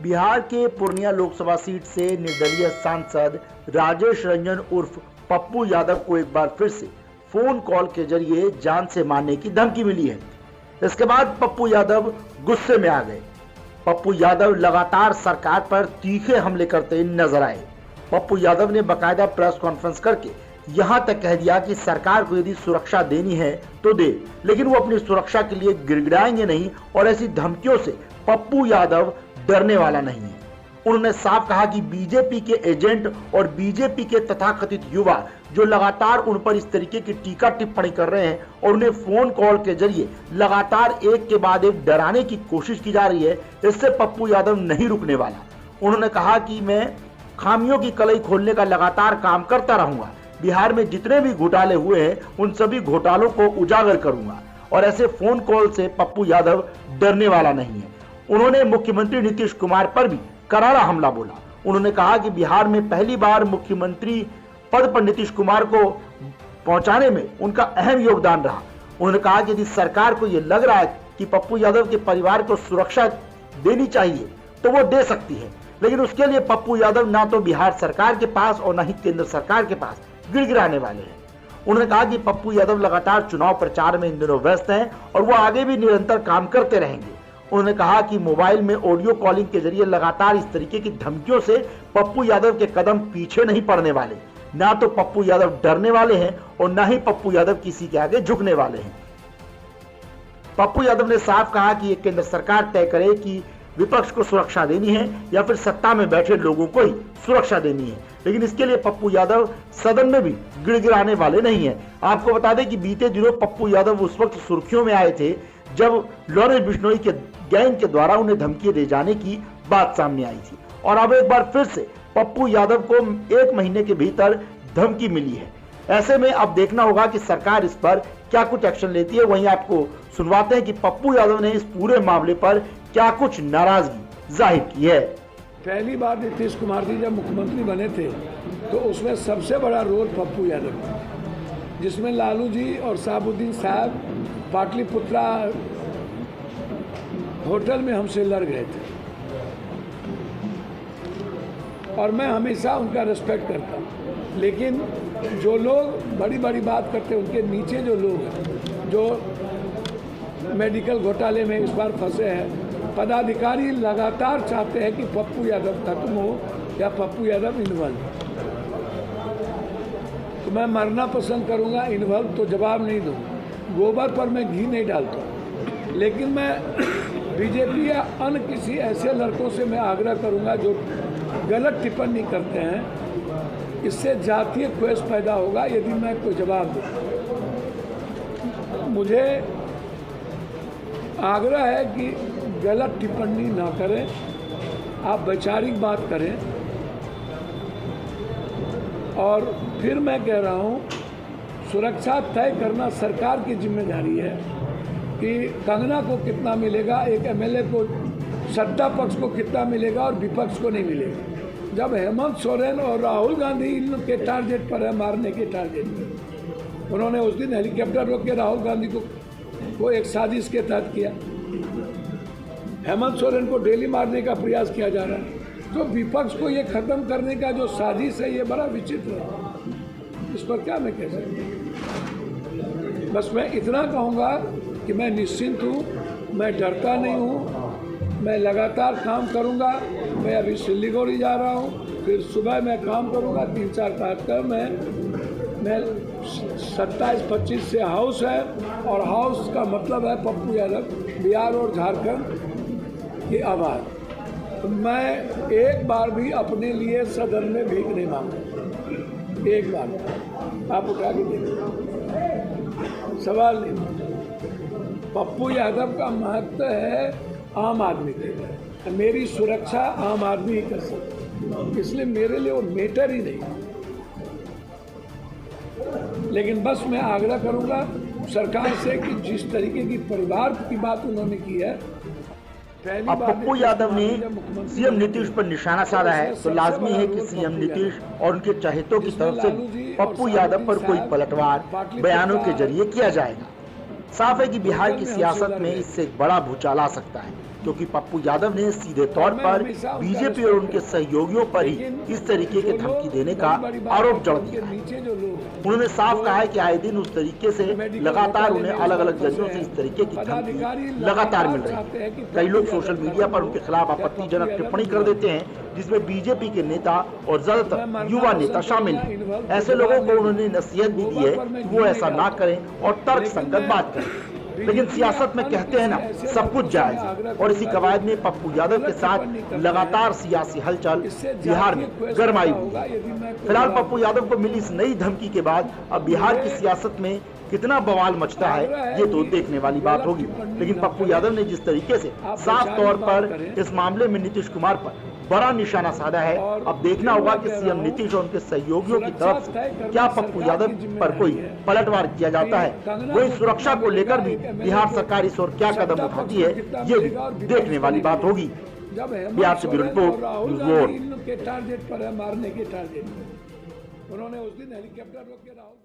बिहार के पूर्णिया लोकसभा सीट से निर्दलीय सांसद राजेश रंजन उर्फ पप्पू यादव को एक बार फिर से फोन कॉल के जरिए जान से मारने की धमकी मिली है। इसके बाद पप्पू यादव गुस्से में आ गए। पप्पू यादव लगातार सरकार पर तीखे हमले करते नजर आए। पप्पू यादव ने बाकायदा प्रेस कॉन्फ्रेंस करके यहां तक कह दिया कि सरकार को यदि सुरक्षा देनी है तो दे, लेकिन वो अपनी सुरक्षा के लिए गिड़गिड़ाएंगे नहीं और ऐसी धमकियों से पप्पू यादव डरने वाला नहीं है। उन्होंने साफ कहा कि बीजेपी के एजेंट और बीजेपी के तथाकथित युवा जो लगातार उन पर इस तरीके की टीका टिप्पणी कर रहे हैं और उन्हें फोन कॉल के जरिए लगातार एक के बाद एक डराने की कोशिश की जा रही है, इससे पप्पू यादव नहीं रुकने वाला। उन्होंने कहा कि मैं खामियों की कलई खोलने का लगातार काम करता रहूंगा। बिहार में जितने भी घोटाले हुए हैं उन सभी घोटालों को उजागर करूंगा और ऐसे फोन कॉल से पप्पू यादव डरने वाला नहीं है। उन्होंने मुख्यमंत्री नीतीश कुमार पर भी करारा हमला बोला। उन्होंने कहा कि बिहार में पहली बार मुख्यमंत्री पद पर नीतीश कुमार को पहुंचाने में उनका अहम योगदान रहा। उन्होंने कहा कि यदि सरकार को यह लग रहा है कि पप्पू यादव के परिवार को सुरक्षा देनी चाहिए तो वो दे सकती है, लेकिन उसके लिए पप्पू यादव ना तो बिहार सरकार के पास और न ही केंद्र सरकार के पास गिड़गिड़ाने वाले हैं। उन्होंने कहा कि पप्पू यादव लगातार चुनाव प्रचार में इन दिनों व्यस्त हैं और वो आगे भी निरंतर काम करते रहेंगे। उन्होंने कहा कि मोबाइल में ऑडियो कॉलिंग के जरिए लगातार इस तरीके की धमकियों से पप्पू यादव के कदम पीछे नहीं पड़ने वाले। ना तो पप्पू यादव डरने वाले हैं और ना ही पप्पू यादव किसी के आगे झुकने वाले हैं। पप्पू यादव ने साफ कहा कि ये केंद्र सरकार तय करे कि विपक्ष को सुरक्षा देनी है या फिर सत्ता में बैठे लोगों को ही सुरक्षा देनी है, लेकिन इसके लिए पप्पू यादव सदन में भी गिड़गिड़ाने वाले नहीं है। आपको बता दें कि बीते दिनों पप्पू यादव उस वक्त सुर्खियों में आए थे जब लॉरेंस बिश्नोई के गैंग के द्वारा उन्हें धमकी दे जाने की बात सामने आई थी और अब एक बार फिर से पप्पू यादव को 1 महीने के भीतर धमकी मिली है। ऐसे में अब देखना होगा कि सरकार इस पर क्या कुछ एक्शन लेती है। वहीं आपको सुनवाते हैं कि पप्पू यादव ने इस पूरे मामले पर क्या कुछ नाराजगी जाहिर की है। पहली बार नीतीश कुमार जी जब मुख्यमंत्री बने थे तो उसमें सबसे बड़ा रोल पप्पू यादव का, जिसमें लालू जी और साहबुद्दीन साहब पाटलिपुत्रा होटल में हमसे लड़ गए थे और मैं हमेशा उनका रिस्पेक्ट करता हूँ। लेकिन जो लोग बड़ी बड़ी बात करते हैं उनके नीचे जो लोग हैं जो मेडिकल घोटाले में इस बार फंसे हैं, पदाधिकारी लगातार चाहते हैं कि पप्पू यादव खत्म हो या पप्पू यादव इन्वॉल्व। तो मैं मरना पसंद करूंगा, इन्वॉल्व तो जवाब नहीं दूंगा। गोबर पर मैं घी नहीं डालता, लेकिन मैं बीजेपी या अन्य किसी ऐसे लड़कों से मैं आग्रह करूंगा जो गलत टिप्पणी करते हैं, इससे जातीय क्वेश पैदा होगा यदि मैं कोई जवाब दूँ। मुझे आग्रह है कि गलत टिप्पणी ना करें, आप वैचारिक बात करें। और फिर मैं कह रहा हूँ, सुरक्षा तय करना सरकार की जिम्मेदारी है कि कंगना को कितना मिलेगा, एक एमएलए को सत्ता पक्ष को कितना मिलेगा और विपक्ष को नहीं मिलेगा। जब हेमंत सोरेन और राहुल गांधी इनके टारगेट पर है, मारने के टारगेट पर, उन्होंने उस दिन हेलीकॉप्टर रोक के राहुल गांधी को एक साजिश के तहत किया। हेमंत सोरेन को डेली मारने का प्रयास किया जा रहा है। तो विपक्ष को ये खत्म करने का जो साजिश है ये बड़ा विचित्र है। इस पर क्या मैं कह सकता। बस मैं इतना कहूँगा कि मैं निश्चिंत हूँ, मैं डरता नहीं हूँ, मैं लगातार काम करूँगा। मैं अभी सिलीगुड़ी जा रहा हूँ, फिर सुबह मैं काम करूँगा 3-4 कार्यक्रम मैं 27-25 से हाउस है और हाउस का मतलब है पप्पू यादव बिहार और झारखंड की आवाज़। तो मैं एक बार भी अपने लिए सदन में भीख नहीं मांगा, एक बार आप उठा के देखिए, सवाल नहीं। पप्पू यादव का महत्व है आम आदमी के लिए, मेरी सुरक्षा आम आदमी ही कर सकता, इसलिए मेरे लिए वो मैटर ही नहीं। लेकिन बस मैं आग्रह करूंगा सरकार से कि जिस तरीके की परिवार की बात उन्होंने की है, अब पप्पू यादव ने सीएम नीतीश पर निशाना साधा है तो लाजमी है कि सीएम नीतीश और उनके चहेतों की तरफ से पप्पू यादव पर कोई पलटवार बयानों के जरिए किया जाएगा। साफ है कि बिहार की सियासत में इससे एक बड़ा भूचाल आ सकता है, क्योंकि पप्पू यादव ने सीधे तौर पर बीजेपी और उनके सहयोगियों पर ही इस तरीके की धमकी देने का आरोप जड़ दिया है। उन्होंने साफ कहा है कि आए दिन उस तरीके से लगातार उन्हें अलग अलग जरियों से इस तरीके की धमकी लगातार मिल रही है। कई लोग सोशल मीडिया पर उनके खिलाफ आपत्तिजनक टिप्पणी कर देते हैं, जिसमें बीजेपी के नेता और ज्यादातर युवा नेता शामिल हैं। ऐसे लोगों को उन्होंने नसीहत भी दी है कि वो ऐसा ना करें और तर्क संगत बात करें। लेकिन सियासत में कहते हैं ना, सब कुछ जायज है, और इसी कवायद में पप्पू यादव के साथ लगातार सियासी हलचल बिहार में गरमाई हुई है। फिलहाल पप्पू यादव को मिली इस नई धमकी के बाद अब बिहार की सियासत में कितना बवाल मचता है ये तो देखने वाली बात होगी। लेकिन पप्पू यादव ने जिस तरीके से साफ तौर पर इस मामले में नीतीश कुमार पर बड़ा निशाना साधा है, अब देखना होगा कि सीएम नीतीश और उनके सहयोगियों की तरफ से क्या पप्पू यादव पर कोई पलटवार किया जाता है। वही सुरक्षा को लेकर भी बिहार सरकार इस ओर क्या कदम उठाती है ये भी देखने वाली बात होगी। बिहार से bureau report, news war. Target पर है, मारने के टारगेट। उन्होंने उस दिन हेलीकॉप्टर रोक के राहुल